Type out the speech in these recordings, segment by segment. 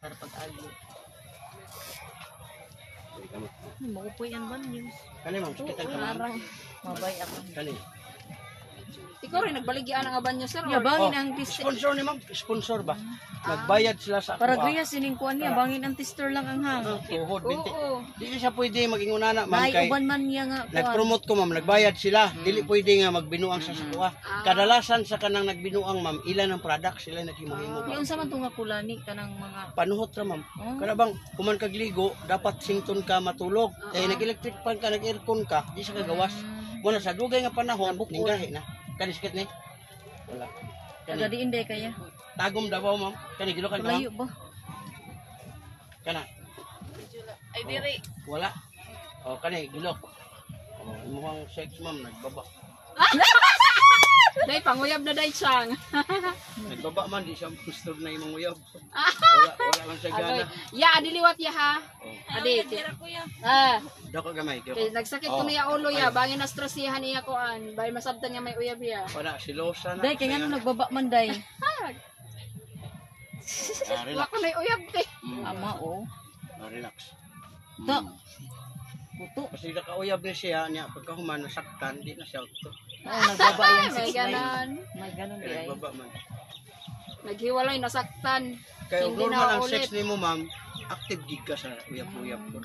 Para pag-agyo. Kamu. Makupoy yan ba news? Kani ma'am, sakit ang kamay. Arang. Mabay ako. Kani. Ikaw rin, nagbaligyan ang aban niyo, sir. Ya, bangin ang tester. Sponsor ni ma'am, sponsor ba? Nagbayad sila sa Para ako. griya siningkuan niya, bangin ang tester lang ang hang. Tuhod, binti. Oo. Di siya pwede maging unana, ma'am, May kay uban man niya nga kuan. nag-promote ko, ma'am, nagbayad sila. Dili pwede nga magbinuang sa sukuha. Kadalasan sa kanang nagbinuang, ma'am, ilan ang product sila naghimo-himo. Yung sa man tunga kulani kanang mga Panuhot ra, ma'am. Kada bang kuman kag ligo, dapat sington ka matulog. Kaya nag-electric fan ka, nag-aircon ka, di siya kagawas. Muna sa dugay nga panahon, ninggahi na. Kani sakit ni? Wala. taga di inde kaya. Tagom Davao, ma'am. Kani gilokan ka, ma'am. Layo ba? Kana. Ay, diri. Wala. O, kani, gilok. O, mukhang sex, ma'am, nagbaba. Day, panguyab na day siyang. Nagbaba man, di siya gusto na imong uyab. Wala lang siya gana. Agoy. Ya, adiliwat ya ha. Adi. Ah, Dako gamay. kay nagsakit ko niya ulo ya, bangin na stress siya niya koan. Bay masabtan niya may uyab ya. Wala, silosa na. Day kay ngano nagbaba man day. Relax. Wala ko na uyab te. Ama o. Relax. Ta. Puto. Kasi nakauyab na siya, niya, pagkahuman, nasaktan, di na siya auto. Oo, nagbaba yan May 6 ganon. May ganon di Kaya ay. nagbaba man. Naghiwalay, nasaktan. Kaya Hindi normal na ang ulit. sex ni mo, ma'am, active gig ka sa uyab-uyab ko.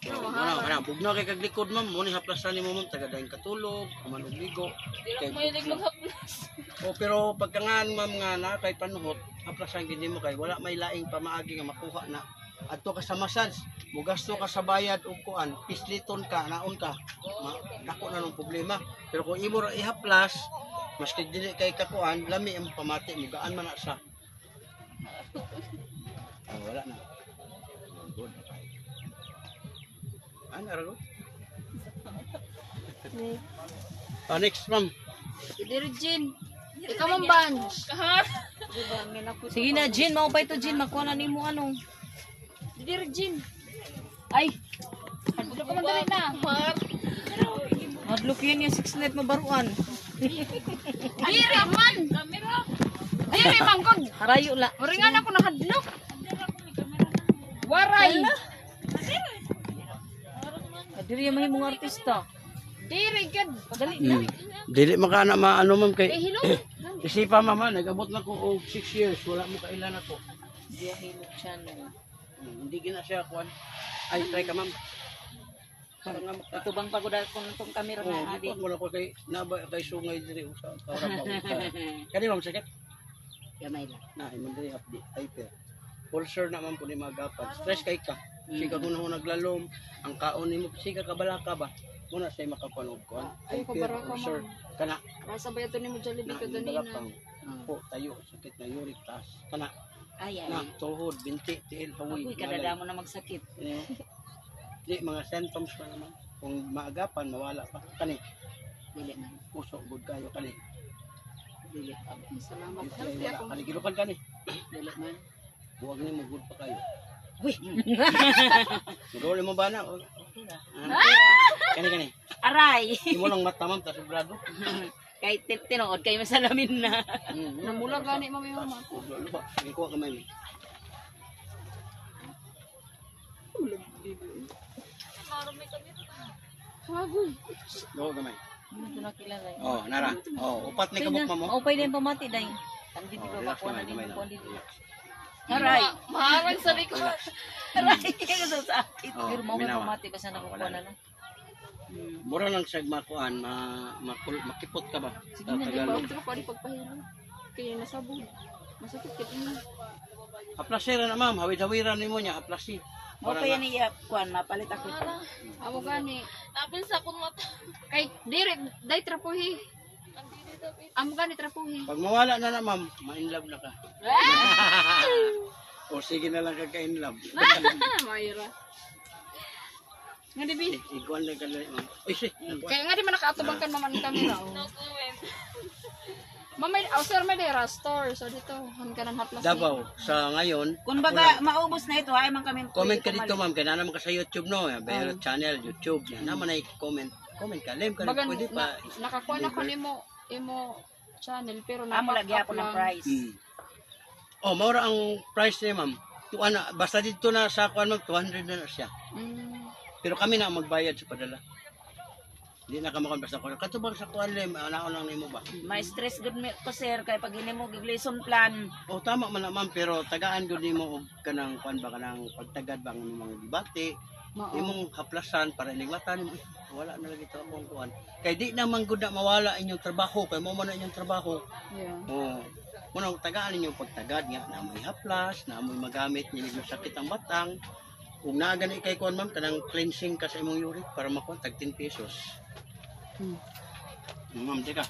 Mana, bugnaw kay kag likod, ma'am, mo ni haplasan ni mo, ma'am, taga daing katulog, kumanog ligo. May maghaplas. O pero pagkangan, ma'am, nga na kay panuhot, haplasan gid mo kay wala may laing pamaagi nga makuha na. Adto ka sa massage, mugasto ka sa bayad og kuan, pisliton ka, naon ka. Dako na nung problema. Pero kung imo ra ihaplas, maski dili kay kakuan, lami ang pamati, mugaan man na sa. Wala na. Good. Ano ra? Next, ma'am. Diri Jin. Ikaw man ban. Sige na Jin, mao pa ito Jin, makuha na nimo ano. Diri Jin. Ay, Ano ka man dali na? hadlok yan yung 6 net mabaruan. Diri man. Diri man kod. Harayo la. Oringan ako nakadlok. Waray. Diri yung mahimong artista. Diri gad. Dali na. Dili makana maano, ma'am, kay Eh hello. isipa, mama, nag-abot na ko og 6 years, wala mo kailan ako. Diya hilot channel. Hindi gina siya kuan. Ay, try ka, ma'am. Para nga Ito bang pagod kung itong camera oh, na adi. wala ko kay naba kay sungay diri usa para pa. Kani ma'am sakit Gamay lang. na imong diri update hyper. Ulcer na man pud magapan. Stress kay ka. Siga mo naglalom, ang kaon nimo siga ka balaka ba. Muna say makapanog kuan. Ay, Hyper kabaraka, ulcer kana Rasa ba ito ni mo Jollibee na ko ganina. balakang. Po tayo sakit na uric tas. Kana Ay, ay. na tuhod, binti, tiil, hawi. Uy, kadada mo na magsakit. Di mga symptoms pa naman. Kung maagapan mawala pa. Kani Dili man. puso good kayo kani. Dili pa. Salamat. Ay, Healthy wala ako. kani gilukan kani. Dili man. Huwag niyo mag-good pa kayo. Uy. Siguro mo ba na? Kani. Aray. Di mo lang mata, ma'am, ta sobrado. Kay tinuod kay masalamin na. Namula gani mo may mama. Sige ko kamay. Hagoy. Go kamay. Ito na kilala. Oh, nara. Oh, upat ni kabuk mo. Oh, pwede yung pamati day. Ang dito Oh, ba relax ko na naman, din kamay ko lang. dito. Aray. Maharang sabi ko. Aray. Kaya sa sakit. Oh, Pero mo minawa. pamati basta nakukuha na lang. Mura lang sa makuan, makipot ka ba? Sa Tagalog. Pagdro ko di pagpahilo. Kaya nasabog. Masakit kit ina. Aplasira na, ma'am. Hawid-hawiran nimo niya, aplasi. Mo pa yan iya kuan mapalit ako ito. Amo gani. Napin sa akong mata. Kay diri dai trapuhi. Amo gani trapuhi. Pag mawala na, ma'am, ma-inlove na ka. O sige na lang kaka-inlove. Mayra. Nga di bi. Iguan lang ka lang, ma'am. Uy, si. Kaya nga di man nakaatubang kan maman ang camera. No comment. Mamay, sir, may dera store. So dito, han ka ng haplas. Davao, sa ngayon, Kung baga maubos na ito ay man kami. comment ka dito, ma'am. Kaya naman ka sa YouTube, no? Bayero channel, YouTube. Yan naman ay comment. Comment ka. Lem ka, Baga, pwede pa. nakakuha na ko nimo imo channel pero Amo lagi na-pack ako up ng lang. price. Oh, maura ang price niya, ma'am. Tuan na, basta dito na sa kuan mag 200 na siya. Pero kami na ang magbayad sa padala. Hindi na kami basta kuan. Katubang sa kuan lem, anaon lang nimo ba? May stress gud mi ko sir kay pag ini mo lesson plan. Oh, tama man na, ma'am, pero tagaan gud nimo og kanang kuan ba kanang pagtagad bang mga debate. Mao. Imong haplasan para iligmatan mo. Wala na lagi to akong kuan. Kay di naman gud na mawala inyong trabaho, kay mo man na inyong trabaho. Yeah. Oh. Muna tagaan ninyo pagtagad nga na may haplas, na may magamit ninig yung sakit ang batang. Kung naagani kay kuan ma'am kanang cleansing ka sa imong uric para makuha tag 10 pesos. Ma'am, teka.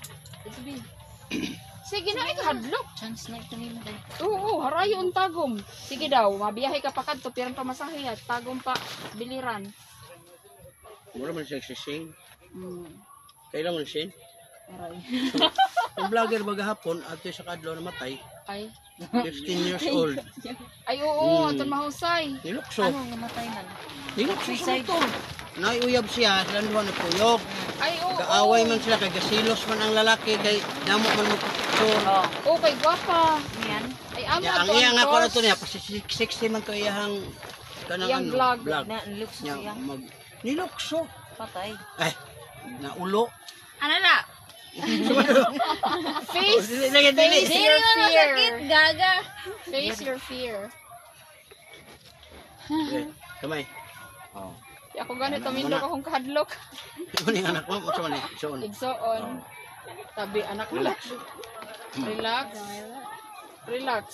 Sige na ikahadlok. Chance na ito nimo dai. Oo, harayo ang tagom. Sige daw, mabiyahe ka pa kadto pirang pamasahe at tagom pa biliran. Mura man siya sising. Mm. Kailan man sin? Aray. Yung vlogger bagahapon ato sa kadlaw namatay, Ay. 15 years old. Ay oo, aton mahusay. Nilukso. namatay man? Nilukso sa motor. Naiuyab siya, landuan na tuyok. Ay oo. Kaaway man sila kay gasilos man ang lalaki kay namo man mo picture. Oh, Oh, kay gwapa. yan. Ay amo Ya, ang ato iya nga ko na cross. to niya, pasi 60 man to iyang kanang Iyang ano, vlog. Na looks Nya, siya. nilukso. Patay. Ay, naulo. Ano na? Face, Dili, dili. face your fear. gaga. Face your fear. Eh, kamay. Oh. Di ako ganito, mindok akong kahadlok. Ano yung anak mo? Ano man eh? Soon. Igsoon. Tabi, anak ko. Relax. Relax. Relax.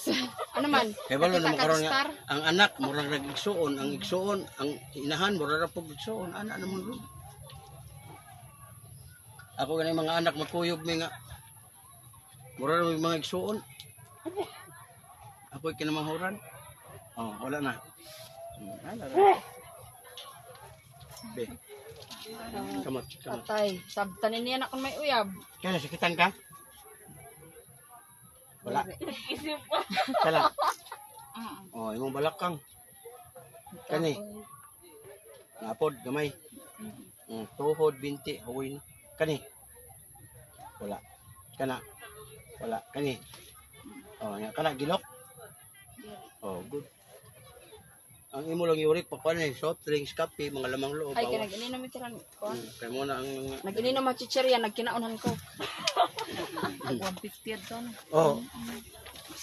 Ano man? Kaya balo Nakita naman ka karon ni nga, Star? ang anak, murang nag-igsuon. Ang igsuon, ang inahan, murang rapog igsuon. Anak naman ron. Ako ganun mga anak, magkuyog mi nga. Murang may mga igsuon. Ako'y kinamahuran. Oh, wala na. Wala na. Be. Kamot, kamot. Patay. Sabtanin niya na kung may uyab. Kaya sakitan ka? Wala. Kala. Oh, imong balakang. Kani. Napod gamay. Tuhod binti huwin. Kani. Wala. Kana. Wala. Kani. Oh, nya kana gilok. Oh, good. Ang imo lang yurik pa kuan soft drinks, kape, mga lamang loob. Ay, bawas. kinag-ininom ito lang. Kaya mo na ang mga... Nag-ininom ang chichirya, nagkinaunan ko. 150 to. Oh.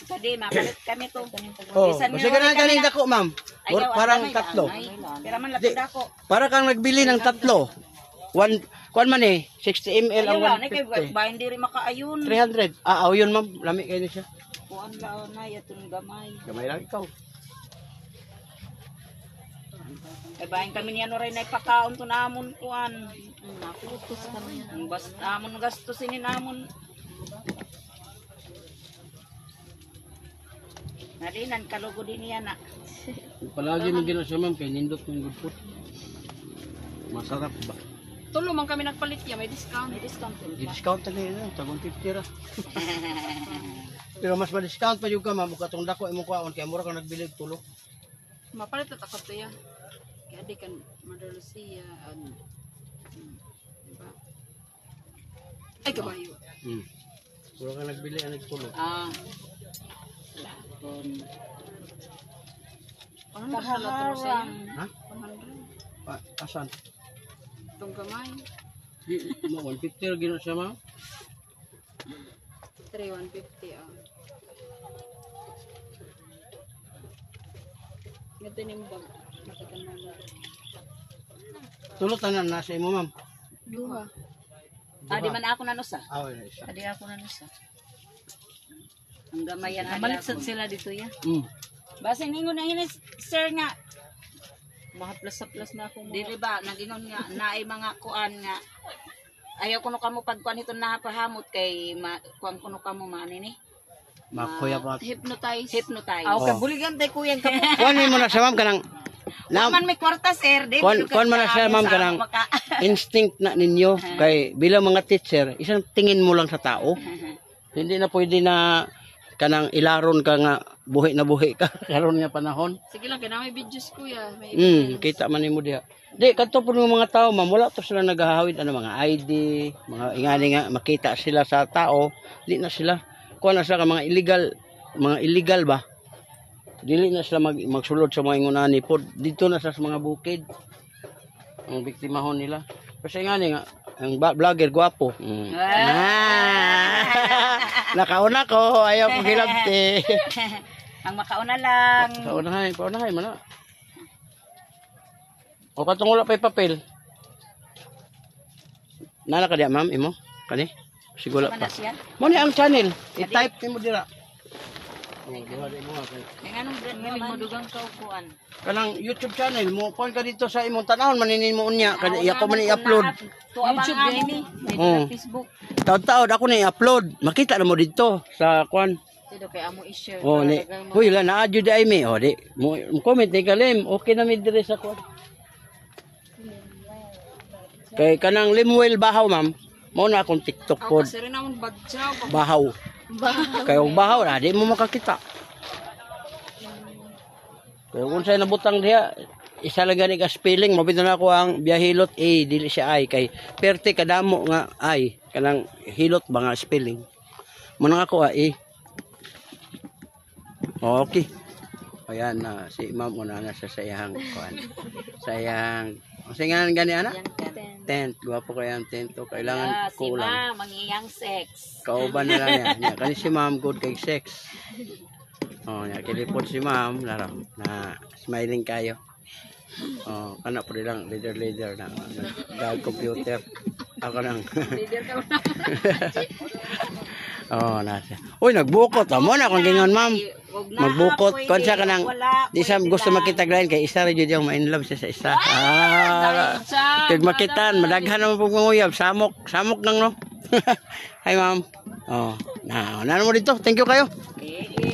Kadi mapalit kami to. Oh, Bisan kasi nga ganun kami galing na- dako, ma'am. Ayaw, Parang ang tatlo. damay, pero man Di. lapid ako. Para kang nagbili ng tatlo. One, kuan man eh, 60 ml ang Ayaw lang, kay 150. bahin diri makaayon. 300. Ah, yun ma'am. Lami kayo na siya. Kuan laon na yatong gamay. Gamay lang ikaw. Kay bahin kami niya no ray na ipakaon to namon kuan. Nakutos kami. Ang bas amon gastusin ni namon. Nalinan kalugo din niya na. Palagi mo gina siya ma'am, kay nindot ng good food. Masarap ba? Tulo man kami nagpalit niya, may discount. May discount din. I-discount na yun, tagong 50 ra. Pero mas ma-discount pa yung ka ma'am, katong dako imong kuwaon, kaya mura ka nagbili og tulo. Mapalit na takot to ya. Kaya di kan Madalusia. Diba? Ay, kabayo. Mura ka nagbili ang nagtulo. Ano ba siya naturo sa'yo? Ha? 100. Asan? Itong gamay. Di, mo 150 ra gina siya ma'am. 150 ah. Ganito ni mo bag. Matagal na lang. Tulo tanan na sa imo ma'am. Duha. Adi man ako nanusa. Wala isa. Adi ako nanusa. Ang gamayan adi sila dito ya. Basta ningon na hinis sir nga. Mahaplas-haplas na ako. Dili ba nagingon nga naay mga kuan nga ayaw kuno kamo pagkuan ito napahamot kay kuan kuno kamo manini. Makuya pa. Hypnotize. Aw Oh. kabuligan tay kuya ka. Kuan mo na siya ma'am kanang Man may kwarta sir, di Kuan man na siya ma'am kanang instinct na ninyo kay bilang mga teacher, isang tingin mo lang sa tao. Hindi na pwede na kanang ilaron ka nga buhi na buhi ka karon nga panahon. Sige lang, kaya may videos kuya. May Kita man nimo diha. Di kadto po ng mga tao ma'am, wala to sila naghahawid ano mga ID, mga ingani nga makita sila sa tao, di na sila kuha na sila ka mga illegal ba. Dili na sila magsulod sa mga ingunani pod. Dito na sa mga bukid. Ang biktimahon nila. Kasi ingani nga ang vlogger gwapo. Nakauna ko, ayaw ko hilabti. Ang makauna lang. Paunahay man na. O katong wala pa'y papel. Nala ka diya ma'am, imo? Kani? Sigula pa. Mo ni ang channel. I-type nimo dira. Kaya anong brand mo dugang kaupuan? Kanang YouTube channel mo, point ka dito sa imong tanahon maninin mo unya. Kani ako man i-upload. YouTube din Oh. Facebook. Taon-taon ako na i-upload. Makita na mo dito sa kwan. Dito kay amo i-share. Oh ni. Huy la na adyo ay mi. Oh di. Mo comment ni kalim. Okay na mi dire sa kwan. Kay kanang Limuel Bahaw ma'am. Mo na akong TikTok pod. Kasi rin naman badyaw. Bahaw. Kay og bahaw na di mo makakita. Kaya kung sa'yo nabutang diha, isa lang gani ka spelling, mabito na ako ang biyahilot A, dili siya ay, kay perte kadamo nga ay, kanang hilot ba nga spelling. Muna nga ako A. Okay. Ayan na, si ma'am una na sa sayang kuan. Sayang, ang singanan gani ana? Tent, guwapo kaya ang tent to, kailangan kulang. Si ma'am, mangiyang sex. Kauban na lang yan. Kani si ma'am good kay sex. Oh, ya kilipot si ma'am na smiling kayo. Oh, kana po lang leader na dahil computer. Ako nang. Leader ka na. Oh, nasa. Uy, nagbukot mo na kung gingon ma'am. Magbukot kon sa kanang di sa gusto makita glain kay isa ra jud yung ma-in love siya sa isa. Kag makitan madaghan mo pug manguyab samok nang no. Hi ma'am. Oh, na mo dito. Thank you kayo. Okay.